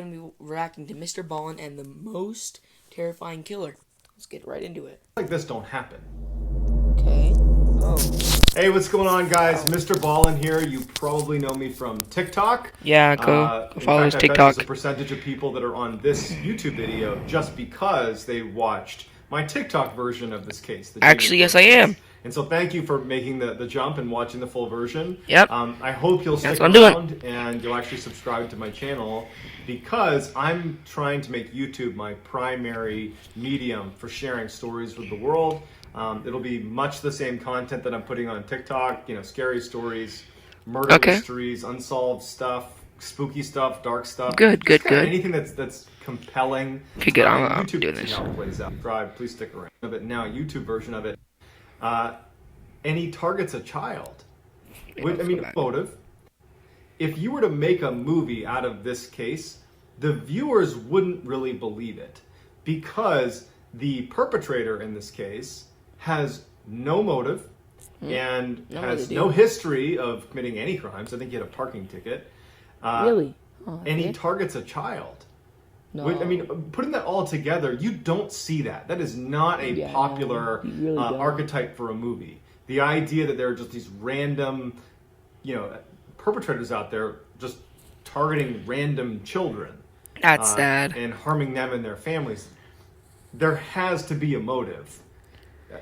going to be reacting to MrBallen and the most terrifying killer. Let's get right into it. Like this don't happen. Okay. Oh. Hey, what's going on, guys? MrBallen here. You probably know me from TikTok. Yeah, go follow his I bet TikTok. there's a percentage of people that are on this YouTube video just because they watched my TikTok version of this case. Actually, yes, I am. And so thank you for making the jump and watching the full version. Yep. I hope you'll stick what I'm around and you'll actually subscribe to my channel because I'm trying to make YouTube my primary medium for sharing stories with the world. It'll be much the same content that I'm putting on TikTok, scary stories, murder mysteries, unsolved stuff, spooky stuff, dark stuff. Good. Anything that's compelling. Okay, good. I'm YouTube doing this. How it plays out. Subscribe, please stick around. But now, YouTube version of it. And he targets a child. Motive. If you were to make a movie out of this case, the viewers wouldn't really believe it because the perpetrator in this case has no motive and has no history of committing any crimes. I think he had a parking ticket. Really? And he targets a child. No. Putting that all together, you don't see that. That is not a popular archetype for a movie. The idea that there are just these random, perpetrators out there just targeting random children. That's sad. And harming them and their families. There has to be a motive,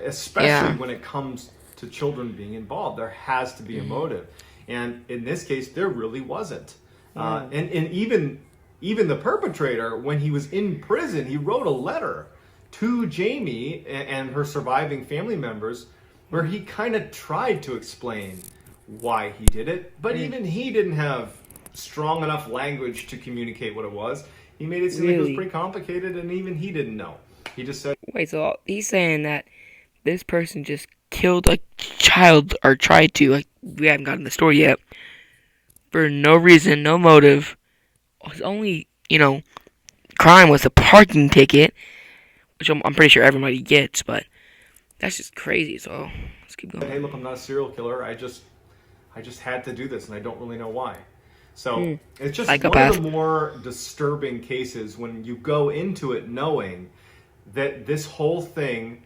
especially when it comes to children being involved. There has to be a motive. And in this case, there really wasn't. And even the perpetrator, when he was in prison, he wrote a letter to Jamie and her surviving family members where he kind of tried to explain why he did it, but even he didn't have strong enough language to communicate what it was. He made it seem like it was pretty complicated, and even he didn't know. He just said... Wait, so he's saying that this person just killed a child, or tried to, like, we haven't gotten the story yet, for no reason, no motive. His only, crime was a parking ticket, which I'm pretty sure everybody gets, but that's just crazy, so let's keep going. Hey, look, I'm not a serial killer. I just had to do this, and I don't really know why. So it's just one of the more disturbing cases when you go into it knowing that this whole thing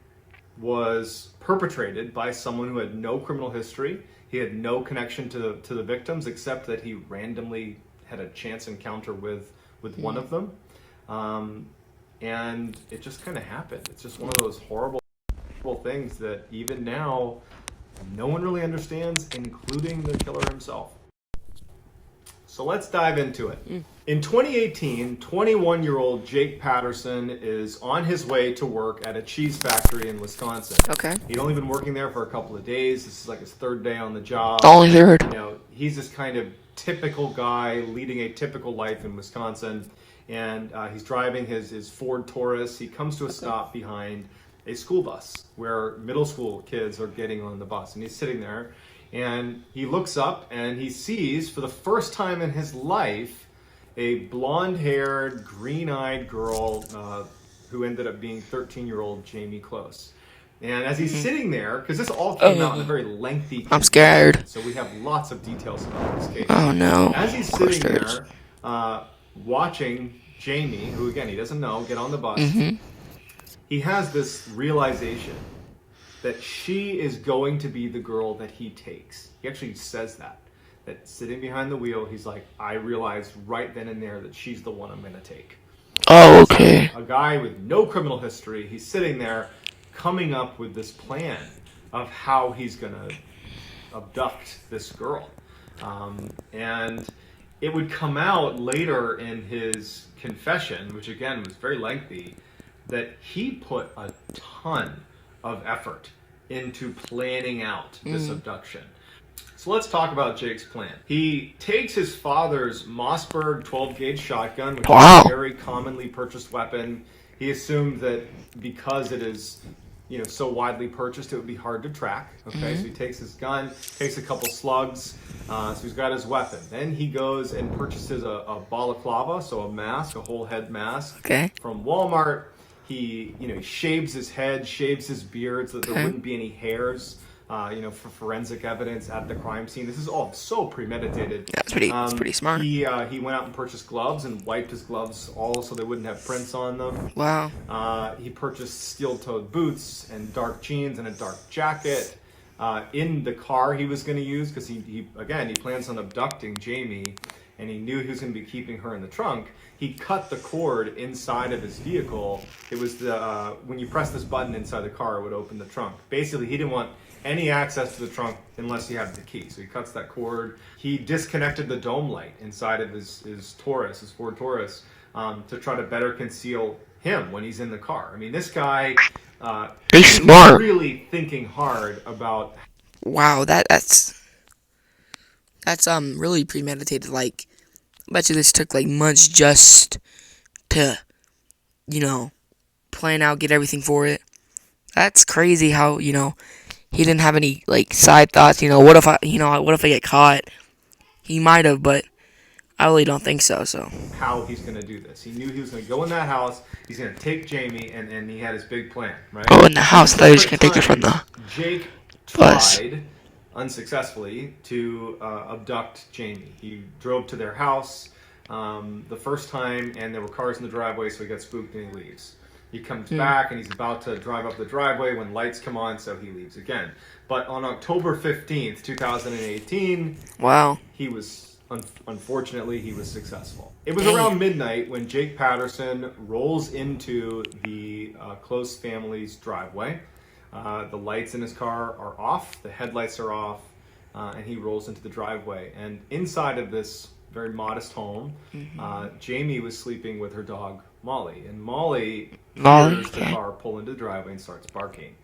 was perpetrated by someone who had no criminal history. He had no connection to the victims except that he randomly had a chance encounter with one of them. And it just kind of happened. It's just one of those horrible things that even now no one really understands, including the killer himself. So let's dive into it. In 2018, 21-year-old Jake Patterson is on his way to work at a cheese factory in Wisconsin. Okay. He'd only been working there for a couple of days. This is like his third day on the job. Only third. He's this kind of typical guy leading a typical life in Wisconsin. And he's driving his Ford Taurus. He comes to a stop behind a school bus where middle school kids are getting on the bus. And he's sitting there. And he looks up and he sees, for the first time in his life, a blonde-haired, green-eyed girl who ended up being 13-year-old Jamie Close. And as he's sitting there, because this all came out in a very lengthy... I'm scared. So we have lots of details about this case. Oh, no. As he's sitting there, watching Jamie, who, again, he doesn't know, get on the bus, he has this realization that she is going to be the girl that he takes. He actually says that sitting behind the wheel, he's like, I realized right then and there that she's the one I'm going to take. Oh, okay. So a guy with no criminal history, he's sitting there coming up with this plan of how he's going to abduct this girl. And it would come out later in his confession, which again was very lengthy, that he put a ton of effort into planning out this abduction. So let's talk about Jake's plan. He takes his father's Mossberg 12-gauge shotgun, which is a very commonly purchased weapon. He assumed that because it is, so widely purchased, it would be hard to track. Okay, so he takes his gun, takes a couple slugs, so he's got his weapon. Then he goes and purchases a balaclava, so a mask, a whole head mask, from Walmart. He shaves his head, shaves his beard so that there wouldn't be any hairs for forensic evidence at the crime scene. This is all so premeditated. Yeah, it's pretty smart. He went out and purchased gloves and wiped his gloves all so they wouldn't have prints on them. Wow. He purchased steel-toed boots and dark jeans and a dark jacket. In the car he was going to use, because he plans on abducting Jamie, and he knew he was going to be keeping her in the trunk. He cut the cord inside of his vehicle. It was when you press this button inside the car, it would open the trunk. Basically, he didn't want any access to the trunk unless he had the key. So he cuts that cord. He disconnected the dome light inside of his Ford Taurus, to try to better conceal him when he's in the car. I mean, this guy Very is smart. really thinking hard about. Wow, that's really premeditated. Like, I bet you this took like months just to, plan out, get everything for it. That's crazy how, he didn't have any like side thoughts, what if I get caught? He might have, but I really don't think so, how he's going to do this. He knew he was going to go in that house, he's going to take Jamie, and he had his big plan, right? Oh, in the house, I thought he was gonna take it from the Jake bus. tried, unsuccessfully, to abduct Jamie. He drove to their house the first time, and there were cars in the driveway, so he got spooked and he leaves. He comes back and he's about to drive up the driveway when lights come on, so he leaves again. But on October 15th, 2018, Wow. he was, unfortunately, he was successful. It was around midnight when Jake Patterson rolls into the close family's driveway. The lights in his car are off, the headlights are off, and he rolls into the driveway. And inside of this very modest home, Jamie was sleeping with her dog, Molly. And Molly hears the car pull into the driveway and starts barking.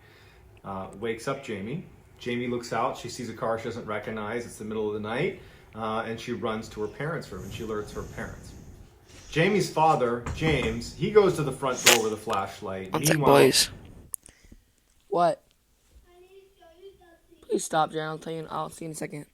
Wakes up Jamie. Jamie looks out. She sees a car she doesn't recognize. It's the middle of the night. And she runs to her parents' room and she alerts her parents. Jamie's father, James, he goes to the front door with a flashlight. One sec, boys. What? Please stop, Jaron. I'll see you in a second.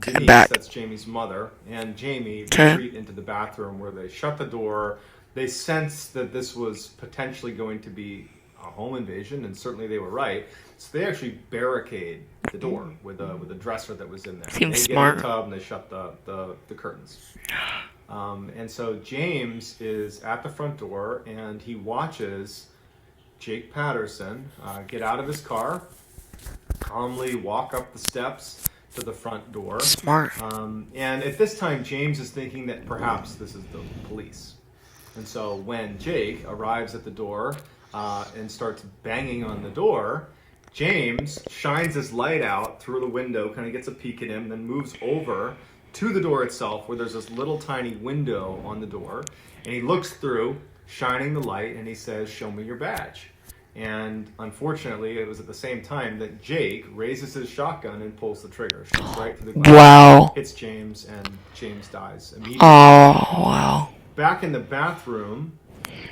Denise, back. that's Jamie's mother, and Jamie retreat into the bathroom where they shut the door. They sensed that this was potentially going to be a home invasion, and certainly they were right. So they actually barricade the door with a dresser that was in there. Seems they smart. Get in the tub and they shut the curtains. And so James is at the front door and he watches Jake Patterson get out of his car, calmly walk up the steps to the front door. Smart. And at this time, James is thinking that perhaps this is the police. And so when Jake arrives at the door and starts banging on the door, James shines his light out through the window, kind of gets a peek at him, then moves over to the door itself where there's this little tiny window on the door. And he looks through, shining the light, and he says, "Show me your badge." And unfortunately, it was at the same time that Jake raises his shotgun and pulls the trigger. Shoots right to the ground. Wow. Hits James, and James dies immediately. Oh, wow. Back in the bathroom,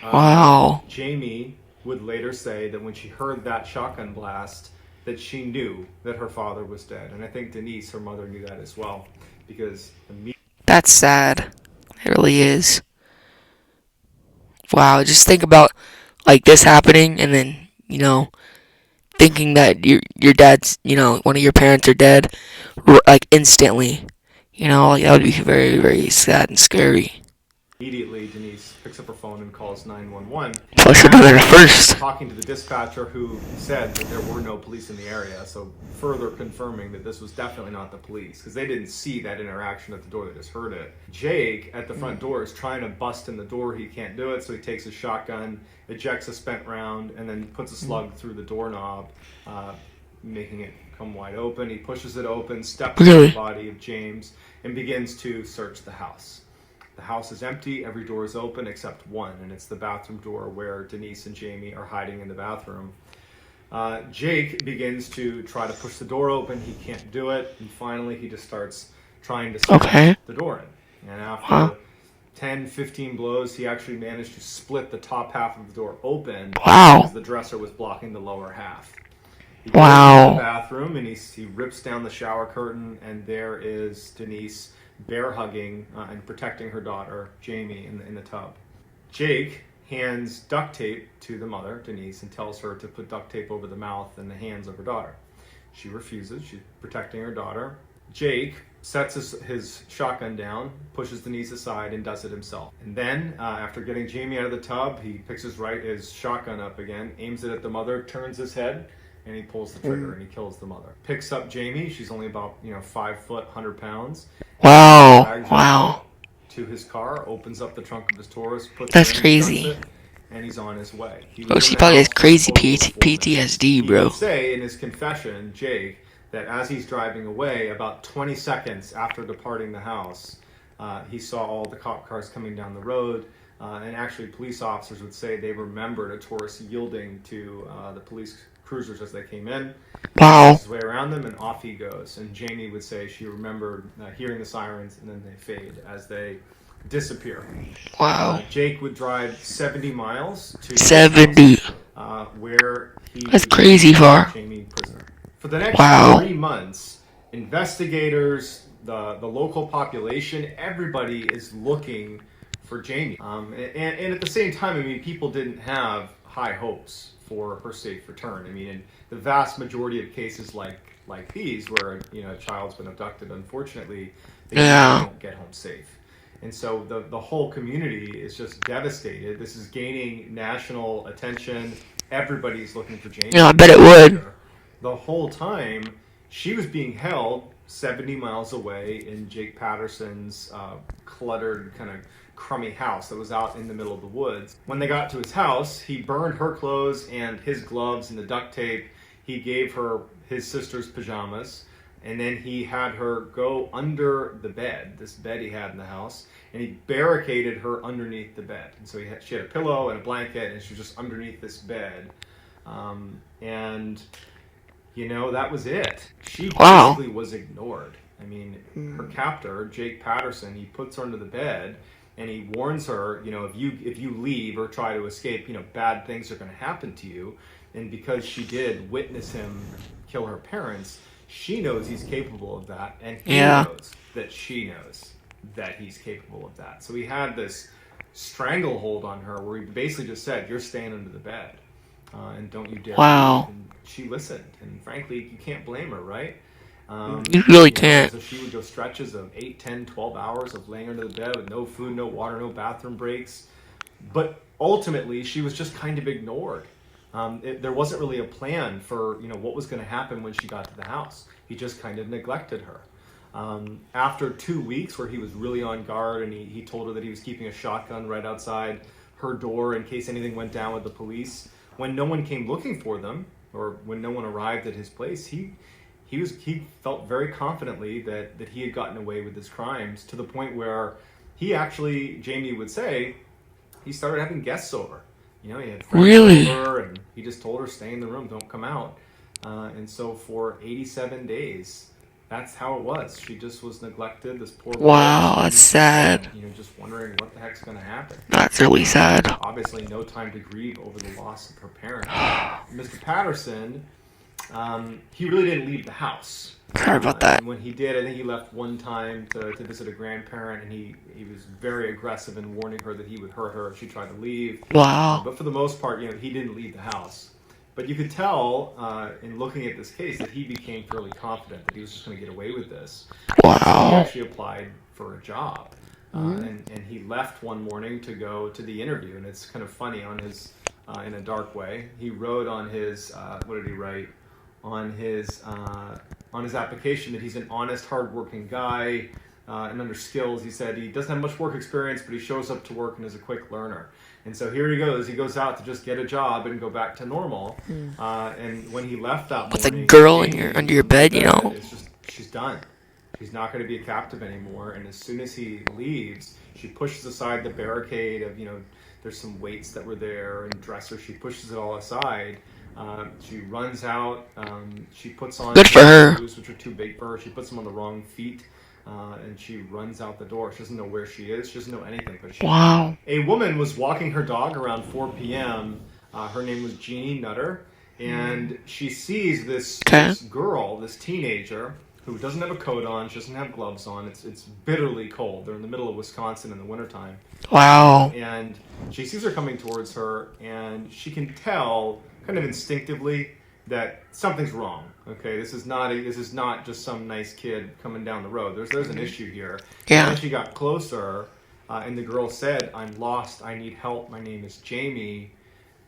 Wow. Jamie would later say that when she heard that shotgun blast, that she knew that her father was dead. And I think Denise, her mother, knew that as well. Because That's sad. It really is. Wow, just think about like this happening and then, thinking that your dad's, one of your parents are dead like instantly. Like that would be very, very sad and scary. immediately, Denise picks up her phone and calls 911. I should have done it first. Talking to the dispatcher who said that there were no police in the area, so further confirming that this was definitely not the police, because they didn't see that interaction at the door, they just heard it. Jake, at the front door, is trying to bust in the door. He can't do it, so he takes his shotgun, ejects a spent round, and then puts a slug through the doorknob, making it come wide open. He pushes it open, steps on the body of James, and begins to search the house. The house is empty, every door is open except one, and it's the bathroom door where Denise and Jamie are hiding in the bathroom. Jake begins to try to push the door open. He can't do it, and finally he just starts trying to smash the door in. And after 10, 15 blows, he actually managed to split the top half of the door open because the dresser was blocking the lower half. He goes into the bathroom and he rips down the shower curtain, and there is Denise bear hugging and protecting her daughter, Jamie, in the tub. Jake hands duct tape to the mother, Denise, and tells her to put duct tape over the mouth and the hands of her daughter. She refuses. She's protecting her daughter. Jake sets his shotgun down, pushes Denise aside, and does it himself. And then, after getting Jamie out of the tub, he picks his shotgun up again, aims it at the mother, turns his head, and he pulls the trigger and he kills the mother. Picks up Jamie. She's only about 5 foot, 100 pounds. Wow. Drags her Wow. to his car, opens up the trunk of his Taurus, puts That's it in, crazy. shuts it, and he's on his way. He Oh, was she in the probably has house for a crazy total of 4 minutes. PTSD, He bro. would say in his confession, Jake, that as he's driving away, about 20 seconds after departing the house, he saw all the cop cars coming down the road, and actually police officers would say they remembered a Taurus yielding to the police cruisers as they came in. Wow. He makes his way around them, and off he goes. And Jamie would say she remembered hearing the sirens, and then they fade as they disappear. Wow. Jake would drive 70 miles to 70. his house, where he That's would crazy keep far. Jamie prisoner. For the next Wow. 3 months, investigators, the local population, everybody is looking for Jamie. And at the same time, I mean, people didn't have high hopes for her safe return. I mean, in the vast majority of cases like these, where a child's been abducted, unfortunately, they Yeah. don't get home safe. And so the whole community is just devastated. This is gaining national attention. Everybody's looking for Jamie. Yeah, I bet it would. The whole time, she was being held 70 miles away in Jake Patterson's cluttered, kind of crummy house that was out in the middle of the woods. When they got to his house, he burned her clothes and his gloves and the duct tape. He gave her his sister's pajamas, and then he had her go under the bed, this bed he had in the house, and he barricaded her underneath the bed. And so she had a pillow and a blanket, and she was just underneath this bed. And that was it. She Wow. basically was ignored. I mean, her captor, Jake Patterson, he puts her under the bed, and he warns her, if you leave or try to escape, bad things are going to happen to you. And because she did witness him kill her parents, she knows he's capable of that, and he knows that she knows that he's capable of that. So he had this stranglehold on her where he basically just said, "You're staying under the bed, and don't you dare Wow. leave." And she listened, and frankly, you can't blame her, right? You really can't. So she would go stretches of 8, 10, 12 hours of laying under the bed with no food, no water, no bathroom breaks. But ultimately, she was just kind of ignored. There wasn't really a plan for what was going to happen when she got to the house. He just kind of neglected her. After 2 weeks where he was really on guard, and he told her that he was keeping a shotgun right outside her door in case anything went down with the police, when no one came looking for them, or when no one arrived at his place, he felt very confidently that he had gotten away with his crimes, to the point where Jamie would say, he started having guests over. He had friends Really? over, and he just told her, "Stay in the room, don't come out." And so for 87 days, that's how it was. She just was neglected. This poor girl. Wow, that's sad. Just wondering what the heck's going to happen. That's really sad. Obviously, no time to grieve over the loss of her parents. Mr. Patterson, he really didn't leave the house. Sorry about that. And when he did, I think he left one time to visit a grandparent, and he was very aggressive in warning her that he would hurt her if she tried to leave. Wow. But for the most part, he didn't leave the house. But you could tell in looking at this case that he became fairly confident that he was just going to get away with this. Wow. He actually applied for a job, and he left one morning to go to the interview. And it's kind of funny, in a dark way, he wrote on his what did he write on his application that he's an honest, hardworking guy. And under skills, he said he doesn't have much work experience, but he shows up to work and is a quick learner. And so here he goes. He goes out to just get a job and go back to normal. And when he left that With a morning, girl under your bed, it's just, she's done. She's not going to be a captive anymore. And as soon as he leaves, she pushes aside the barricade of, there's some weights that were there and dressers. She pushes it all aside. She runs out. She puts on Good for her. shoes, which are too big for her. She puts them on the wrong feet. And she runs out the door. She doesn't know where she is. She doesn't know anything. But Wow. A woman was walking her dog around 4 p.m. Her name was Jeannie Nutter. And she sees this girl, this teenager, who doesn't have a coat on. She doesn't have gloves on. It's bitterly cold. They're in the middle of Wisconsin in the wintertime. Wow. And she sees her coming towards her, and she can tell kind of instinctively that something's wrong. Okay, this is not just some nice kid coming down the road. There's an issue here. And Yeah. as she got closer, and the girl said, "I'm lost. I need help. My name is Jamie."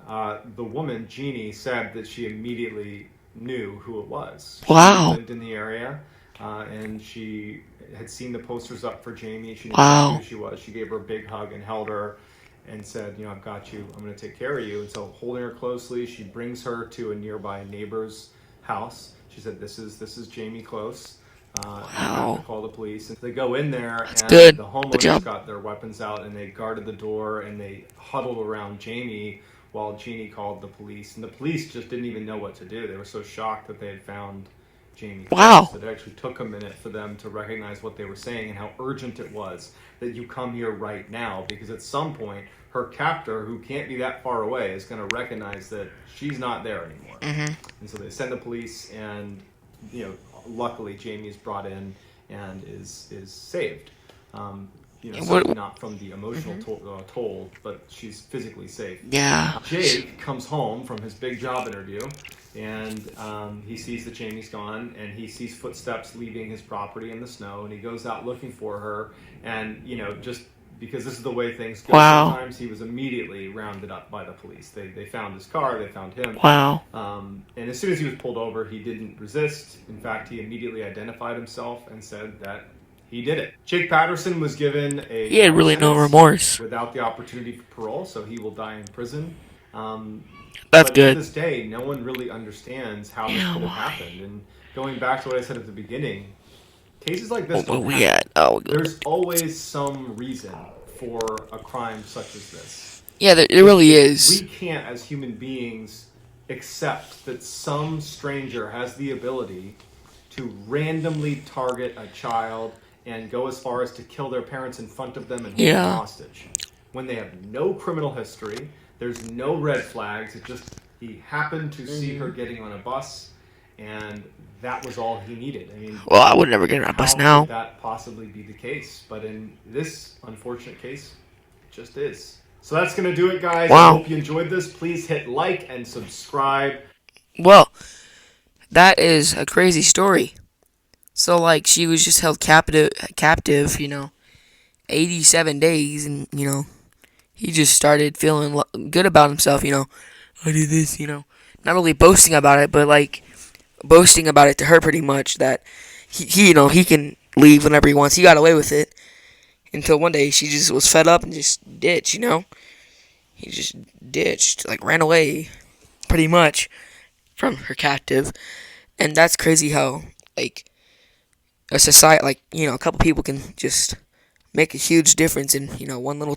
The woman, Jeannie, said that she immediately knew who it was. She Wow. lived in the area, and she had seen the posters up for Jamie. She knew exactly Wow. who she was. She gave her a big hug and held her and said, "I've got you. I'm going to take care of you." And so, holding her closely, she brings her to a nearby neighbor's house. She said, "This is Jamie Close. You have to Wow. call the police." And they go in there, That's and good. the Good homeowners job. got their weapons out, and they guarded the door, and they huddled around Jamie while Jeannie called the police. And the police just didn't even know what to do. They were so shocked that they had found Jamie Close Wow. that it actually took a minute for them to recognize what they were saying and how urgent it was that you come here right now, because at some point her captor, who can't be that far away, is going to recognize that she's not there anymore. Mhm. And so they send the police, and luckily Jamie is brought in and is saved. Um, And what? Certainly not from the emotional toll, but she's physically safe. Yeah. Jake comes home from his big job interview, and he sees that Jamie's gone, and he sees footsteps leaving his property in the snow, and he goes out looking for her, and just because this is the way things go Wow. sometimes, he was immediately rounded up by the police. They found his car, they found him, Wow. and as soon as he was pulled over, he didn't resist. In fact, he immediately identified himself and said that he did it. Jake Patterson was given a He had life really no sentence remorse. without the opportunity for parole, so he will die in prison. Um, That's but to good. this day, no one really understands how this Yeah. could have Why? happened. And going back to what I said at the beginning, cases like this What were don't we happen. at? Oh. There's always some reason for a crime such as this. Yeah. There really We is. can't, as human beings, accept that some stranger has the ability to randomly target a child and go as far as to kill their parents in front of them and hold them Yeah. hostage when they have no criminal history. There's no red flags. It just, he happened to see her Mhm. getting on a bus, and that was all he needed. I mean, Well, I would never get on a bus how could now. that possibly be the case? But in this unfortunate case, it just is. So that's going to do it, guys. I Wow. hope you enjoyed this. Please hit like and subscribe. Well, that is a crazy story. So like she was just held captive, 87 days, and he just started feeling good about himself. I did this. Not really boasting about it, but like boasting about it to her pretty much that he can leave whenever he wants. He got away with it until one day she just was fed up and just ditched. He just ditched, like ran away, pretty much from her captive, and that's crazy how like a society, like a couple people can just make a huge difference in one little